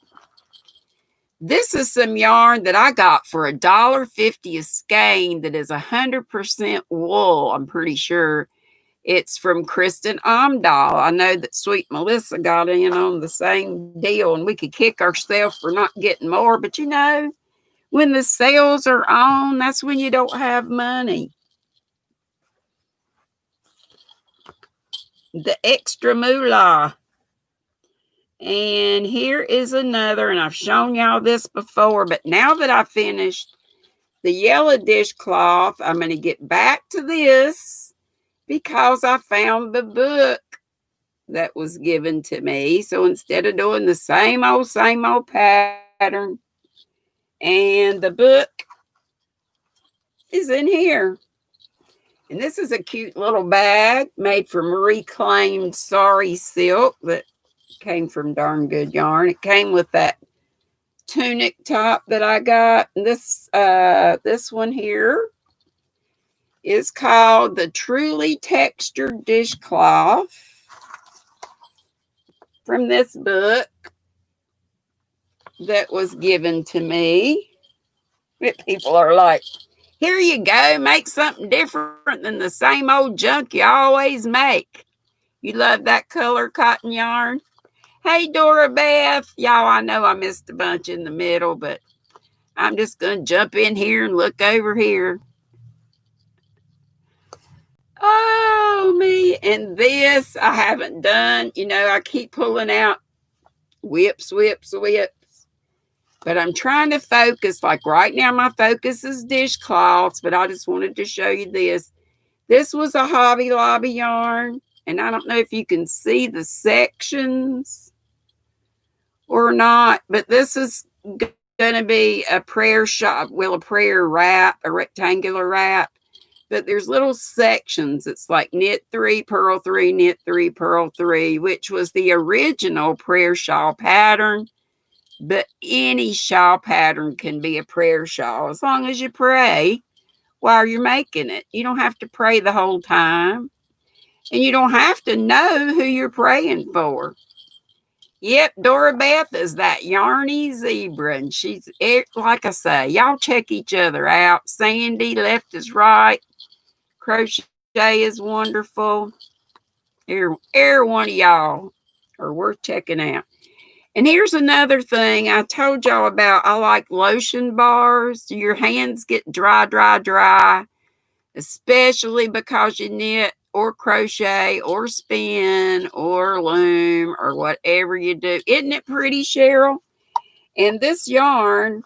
A: This is some yarn that I got for $1.50 a skein that is 100% wool, I'm pretty sure. It's from Kristen Amdahl. I know that Sweet Melissa got in on the same deal, and we could kick ourselves for not getting more. But when the sales are on, that's when you don't have money. The extra moolah. And here is another, and I've shown y'all this before, but now that I finished the yellow dishcloth, I'm going to get back to this because I found the book that was given to me. So instead of doing the same old pattern, and the book is in here. And this is a cute little bag made from reclaimed sari silk that came from darn good yarn. It came with that tunic top that I got. This one here is called the Truly Textured Dishcloth from this book that was given to me. People are like, here you go, make something different than the same old junk you always make. You love that color cotton yarn? Hey, Dora Beth. Y'all, I know I missed a bunch in the middle, but I'm just going to jump in here and look over here. Oh, me. And this I haven't done. You know, I keep pulling out whips. But I'm trying to focus. Like right now, my focus is dishcloths, but I just wanted to show you this. This was a Hobby Lobby yarn, and I don't know if you can see the sections or not, but this is going to be a prayer shop, well, a prayer wrap, a rectangular wrap, but there's little sections. It's like knit 3, purl 3, knit 3, purl 3, which was the original prayer shawl pattern. But any shawl pattern can be a prayer shawl as long as you pray while you're making it. You don't have to pray the whole time. And you don't have to know who you're praying for. Yep, Dora Beth is that yarny zebra. And she's, like I say, y'all check each other out. Sandy, left is right. Crochet is wonderful. Every one of y'all are worth checking out. And here's another thing I told y'all about. I like lotion bars. Your hands get dry, especially because you knit or crochet or spin or loom or whatever you do. Isn't it pretty, Cheryl? And this yarn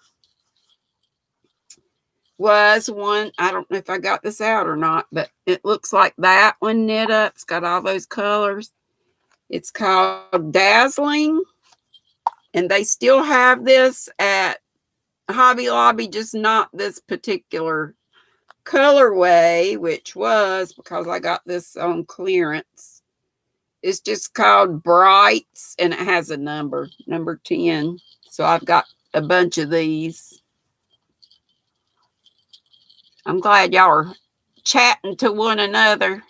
A: was one, I don't know if I got this out or not, but it looks like that one knit up. It's got all those colors. It's called Dazzling. And they still have this at Hobby Lobby, just not this particular colorway, which was because I got this on clearance. It's just called Brights, and it has a number 10. So I've got a bunch of these. I'm glad y'all are chatting to one another.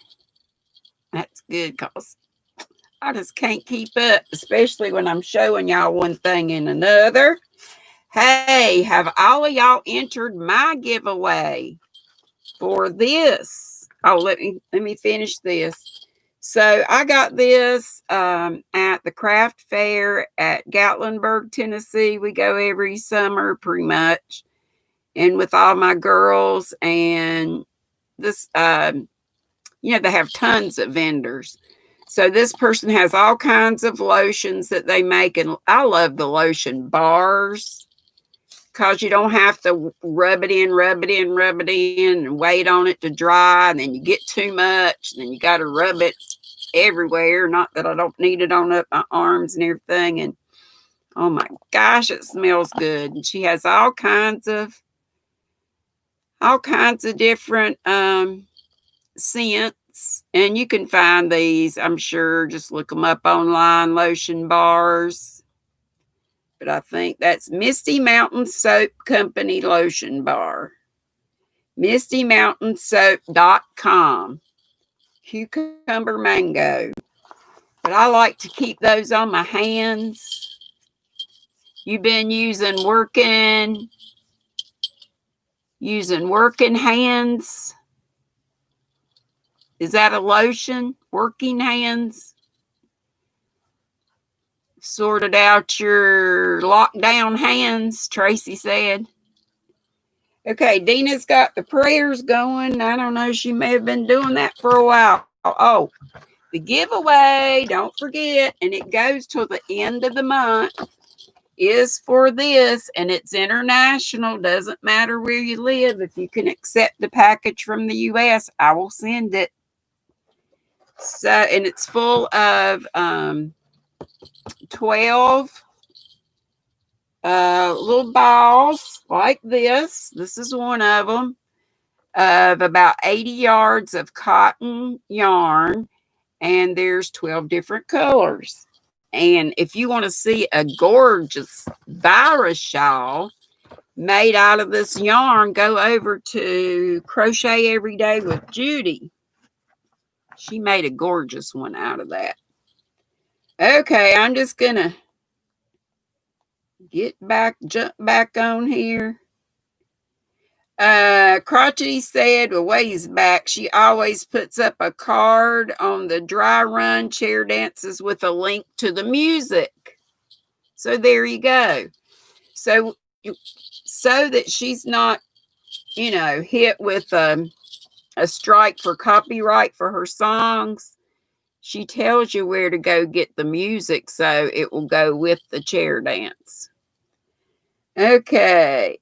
A: That's good, because I just can't keep up, especially when I'm showing y'all one thing and another. Hey, have all of y'all entered my giveaway for this? Oh, let me finish this. So I got this at the craft fair at Gatlinburg, Tennessee. We go every summer pretty much. And with all my girls, and this, you know, they have tons of vendors. So this person has all kinds of lotions that they make. And I love the lotion bars because you don't have to rub it in, and wait on it to dry. And then you get too much. And then you got to rub it everywhere. Not that I don't need it on up my arms and everything. And oh my gosh, it smells good. And she has all kinds of different scents. And you can find these, I'm sure. Just look them up online, lotion bars. But I think that's Misty Mountain Soap Company lotion bar. MistyMountainSoap.com. Cucumber mango. But I like to keep those on my hands. You've been using working hands. Is that a lotion? Working hands? Sorted out your lockdown hands, Tracy said. Okay, Dina's got the prayers going. I don't know, she may have been doing that for a while. Oh, the giveaway, don't forget, and it goes till the end of the month, is for this, and it's international. Doesn't matter where you live. If you can accept the package from the US, I will send it. So, and it's full of 12 little balls like this. This is one of them, of about 80 yards of cotton yarn, and there's 12 different colors. And if you want to see a gorgeous virus shawl made out of this yarn, go over to Crochet Every Day with Judy. She made a gorgeous one out of that. Okay, I'm just going to jump back on here. Crotchety said a ways back, she always puts up a card on the dry run chair dances with a link to the music. So there you go. So that she's not, hit with a strike for copyright for her songs, she tells you where to go get the music so it will go with the chair dance. Okay,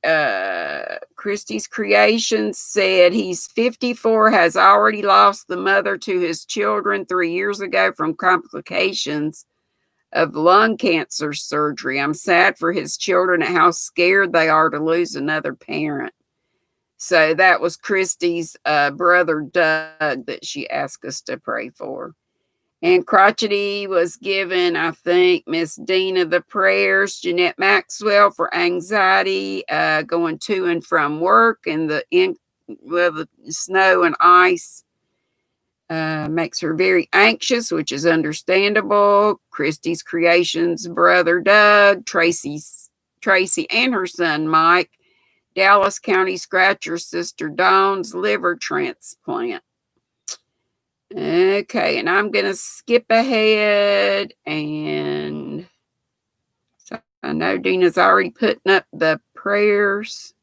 A: Christie's Creations said he's 54, has already lost the mother to his children 3 years ago from complications of lung cancer surgery. I'm sad for his children and how scared they are to lose another parent. So that was Christie's brother Doug that she asked us to pray for. And Crotchety was given, I think, Miss Dina the prayers. Jeanette Maxwell for anxiety, going to and from work, and the snow and ice makes her very anxious, which is understandable. Christie's Creations brother Doug, Tracy and her son Mike, Dallas County Scratcher sister Dawn's liver transplant. Okay, and I'm going to skip ahead, and so I know Dina's already putting up the prayers.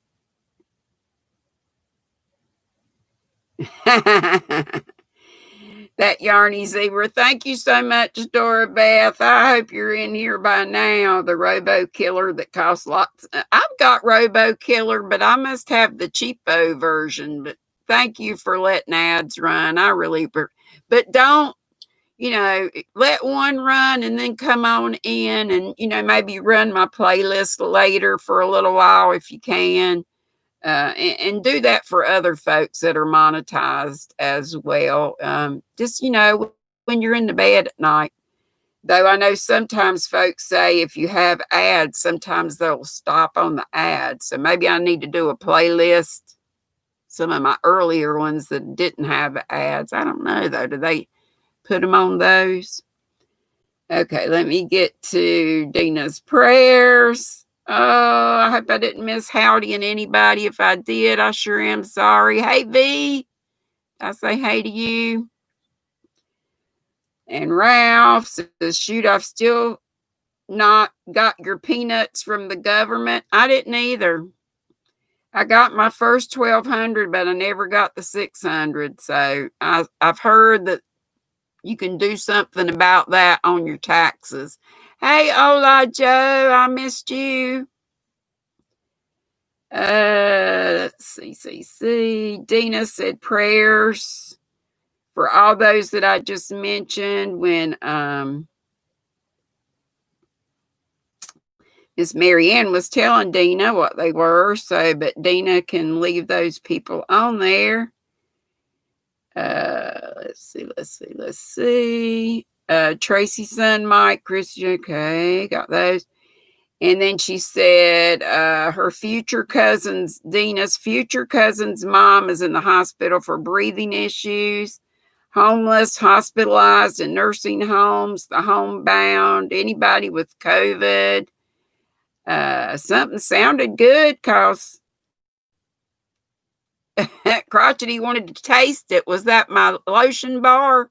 A: That yarny zebra. Thank you so much, Dora Beth. I hope you're in here by now. The Robo Killer that costs lots. I've got Robo Killer, but I must have the cheapo version. But thank you for letting ads run. I really, but don't, let one run and then come on in and, maybe run my playlist later for a little while if you can. And do that for other folks that are monetized as well. Just, when you're in the bed at night. Though I know sometimes folks say if you have ads, sometimes they'll stop on the ads. So maybe I need to do a playlist. Some of my earlier ones that didn't have ads. I don't know, though. Do they put them on those? Okay, let me get to Dina's prayers. Oh, I hope I didn't miss Howdy and anybody. If I did, I sure am sorry. Hey, V. I say hey to you. And Ralph says, shoot, I've still not got your peanuts from the government. I didn't either. I got my first 1,200, but I never got the 600. So I've heard that you can do something about that on your taxes. Hey, Ola Joe, I missed you. Let's see. Dina said prayers for all those that I just mentioned when Miss Marianne was telling Dina what they were. So, but Dina can leave those people on there. Let's see. Tracy's son, Mike, Christian. Okay, got those. And then she said her future cousin's, Dina's future cousin's mom is in the hospital for breathing issues, homeless, hospitalized in nursing homes, the homebound, anybody with COVID. Something sounded good because Crotchety wanted to taste it. Was that my lotion bar?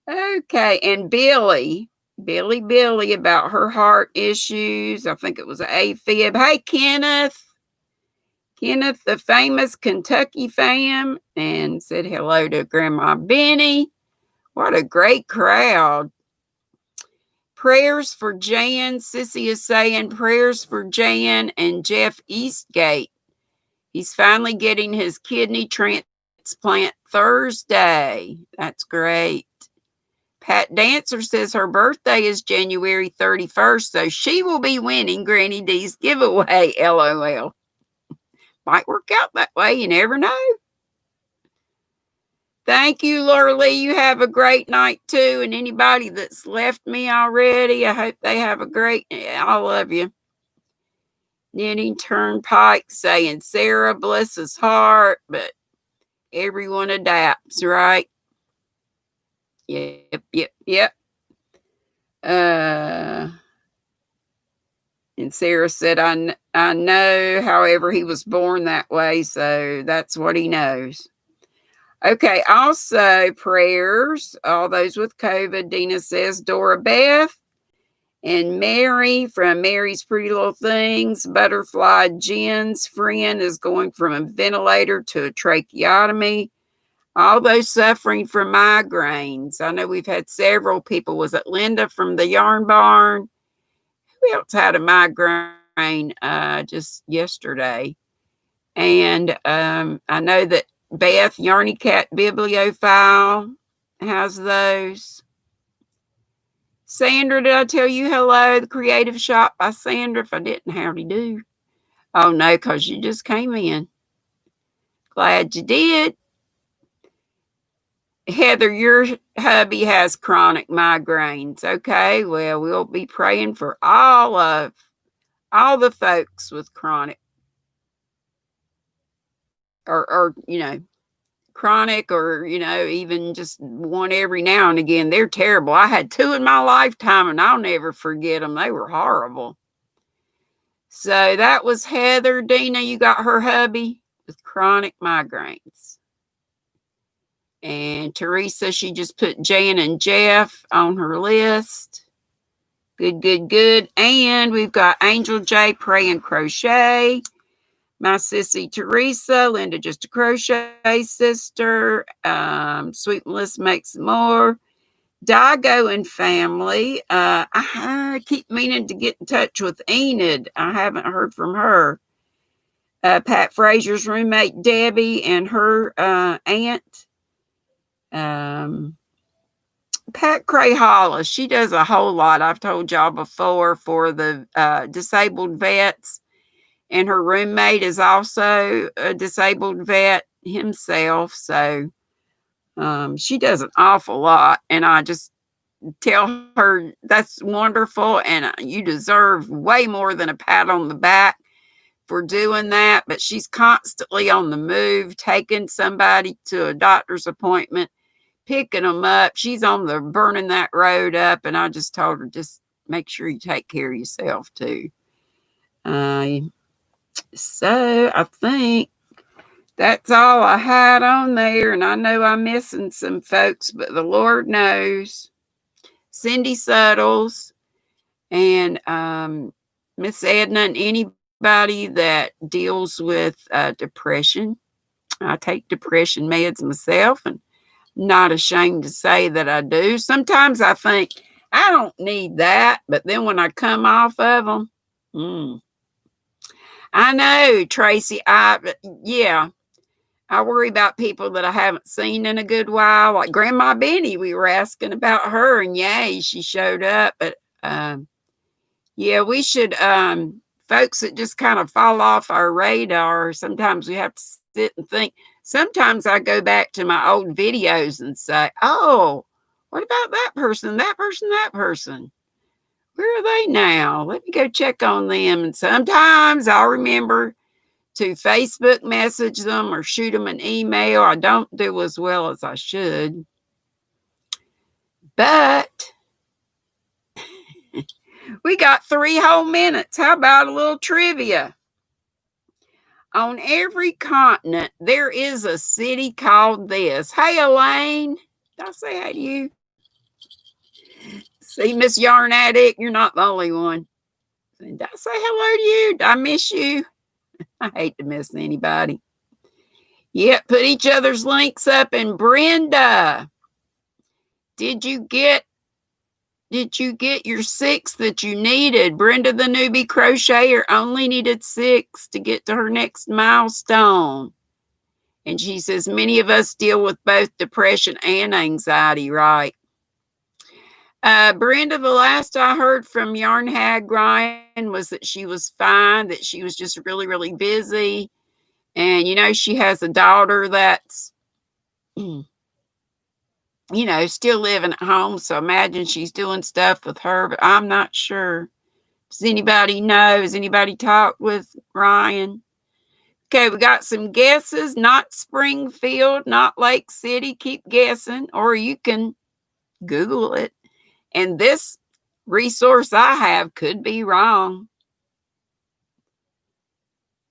A: Okay, and Billy about her heart issues. I think it was AFib. Hey, Kenneth, the famous Kentucky fam, and said hello to Grandma Benny. What a great crowd. Prayers for Jan. Sissy is saying prayers for Jan and Jeff Eastgate. He's finally getting his kidney transplant Thursday. That's great. Pat Dancer says her birthday is January 31st, so she will be winning Granny Dee's giveaway. LOL. Might work out that way. You never know. Thank you, Laura Lee. You have a great night too. And anybody that's left me already, I hope they have a great. I love you. Knitting Turnpike saying Sarah, bless his heart, but everyone adapts, right? Yep. And Sarah said, I know, however, he was born that way, so that's what he knows. Okay, also prayers, all those with COVID. Dina says, Dora Beth and Mary from Mary's Pretty Little Things. Butterfly Jen's friend is going from a ventilator to a tracheotomy. All those suffering from migraines. I know we've had several people. Was it Linda from the Yarn Barn? Who else had a migraine just yesterday? And I know that Beth, Yarny Cat Bibliophile, has those. Sandra, did I tell you hello? The Creative Shop by Sandra. If I didn't, howdy do. Oh, no, because you just came in. Glad you did. Heather, your hubby has chronic migraines. Okay, well, we'll be praying for all the folks with chronic or chronic or, even just one every now and again. They're terrible. I had 2 in my lifetime and I'll never forget them. They were horrible. So that was Heather. Dina, you got her hubby with chronic migraines. And Teresa, she just put Jan and Jeff on her list. Good. And we've got Angel J, Pray and Crochet. My sissy Teresa, Linda Just a Crochet Sister. Sweet Melissa Makes More. Digo and family. I keep meaning to get in touch with Enid. I haven't heard from her. Pat Frazier's roommate Debbie and her aunt. Pat Cray Hollis, she does a whole lot. I've told y'all before for the disabled vets, and her roommate is also a disabled vet himself. So she does an awful lot, and I just tell her that's wonderful, and you deserve way more than a pat on the back for doing that. But she's constantly on the move, taking somebody to a doctor's appointment, picking them up. She's on the burning that road up, and I just told her, just make sure you take care of yourself too. So I think that's all I had on there, and I know I'm missing some folks, but the Lord knows. Cindy Suttles and Miss Edna and anybody that deals with depression. I take depression meds myself, and not ashamed to say that I do. Sometimes I think I don't need that, but then when I come off of them, I know, Tracy. I worry about people that I haven't seen in a good while, like Grandma Benny. We were asking about her, and yay, she showed up. But we should, folks that just kind of fall off our radar. Sometimes we have to sit and think. Sometimes I go back to my old videos and say, oh, what about that person, that person, that person? Where are they now? Let me go check on them. And sometimes I'll remember to Facebook message them or shoot them an email. I don't do as well as I should. But we got 3 whole minutes. How about a little trivia? On every continent, there is a city called this. Hey, Elaine. Did I say hi to you? See, Miss Yarn Addict, you're not the only one. Did I say hello to you? Did I miss you? I hate to miss anybody. Yep, put each other's links up. And Brenda, did you get your 6 that you needed? Brenda, the newbie crocheter, only needed 6 to get to her next milestone. And she says, many of us deal with both depression and anxiety, right? Brenda, the last I heard from Yarn Hag Ryan was that she was fine, that she was just really, really busy. And, she has a daughter that's still living at home. So imagine she's doing stuff with her, but I'm not sure. Does anybody know? Has anybody talked with Ryan? Okay, we got some guesses. Not Springfield, not Lake City. Keep guessing, or you can Google it. And this resource I have could be wrong.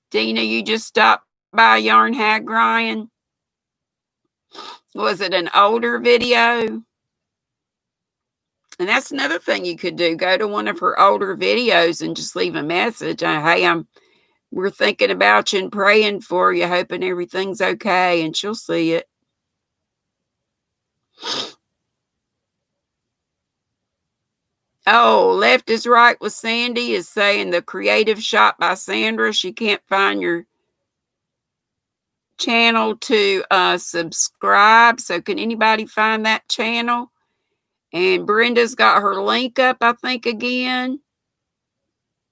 A: Dina, you just stopped by Yarn Hag Ryan. Was it an older video? And that's another thing you could do. Go to one of her older videos and just leave a message. Hey, we're thinking about you and praying for you, hoping everything's okay, and she'll see it. Oh, Left is Right with Sandy is saying the creative shot by Sandra. She can't find your channel to subscribe. So can anybody find that channel? And Brenda's got her link up, I think, again.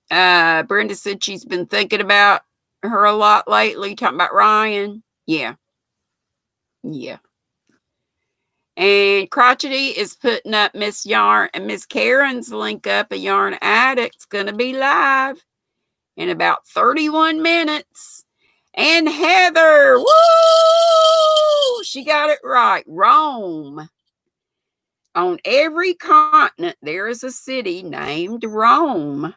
A: Brenda said she's been thinking about her a lot lately, talking about Ryan. Yeah. And Crotchety is putting up Miss Karen's link up. A Yarn Addict's going to be live in about 31 minutes. And Heather, woo! She got it right. Rome. On every continent, there is a city named Rome.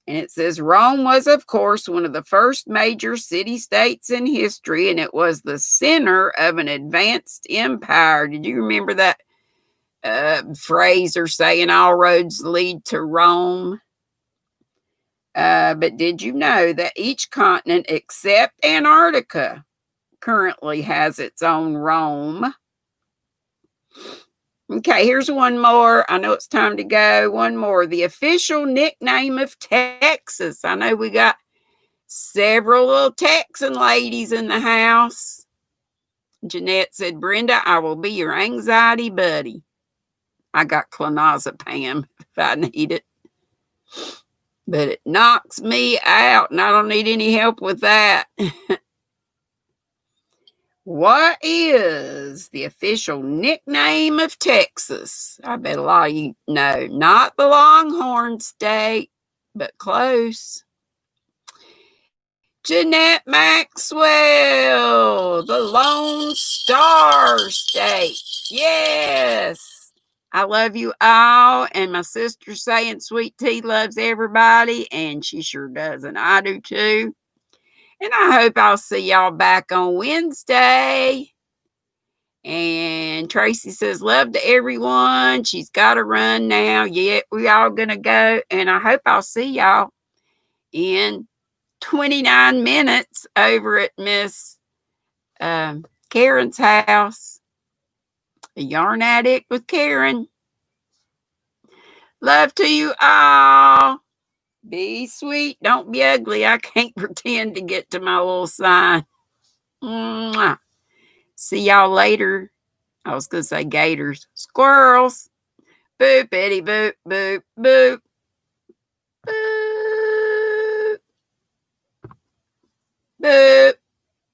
A: And it says Rome was, of course, one of the first major city-states in history, and it was the center of an advanced empire. Did you remember that phrase or saying all roads lead to Rome? But did you know that each continent except Antarctica currently has its own Rome? Okay, here's one more. I know it's time to go. One more. The official nickname of Texas. I know we got several little Texan ladies in the house. Jeanette said, Brenda, I will be your anxiety buddy. I got clonazepam if I need it. But it knocks me out, and I don't need any help with that. What is the official nickname of Texas? I bet a lot of you know. Not the Longhorn State, but close. Jeanette Maxwell, the Lone Star State. Yes. I love you all. And my sister's saying Sweet Tea loves everybody, and she sure does, and I do too. And I hope I'll see y'all back on Wednesday. And Tracy says, love to everyone. She's got to run now. Yeah, we all going to go. And I hope I'll see y'all in 29 minutes over at Miss Karen's house. A Yarn Addict with Karen. Love to you all. Be sweet. Don't be ugly. I can't pretend to get to my little sign. Mwah. See y'all later. I was going to say gators. Squirrels. Boop, bitty, boop, boop, boop. Boop. Boop.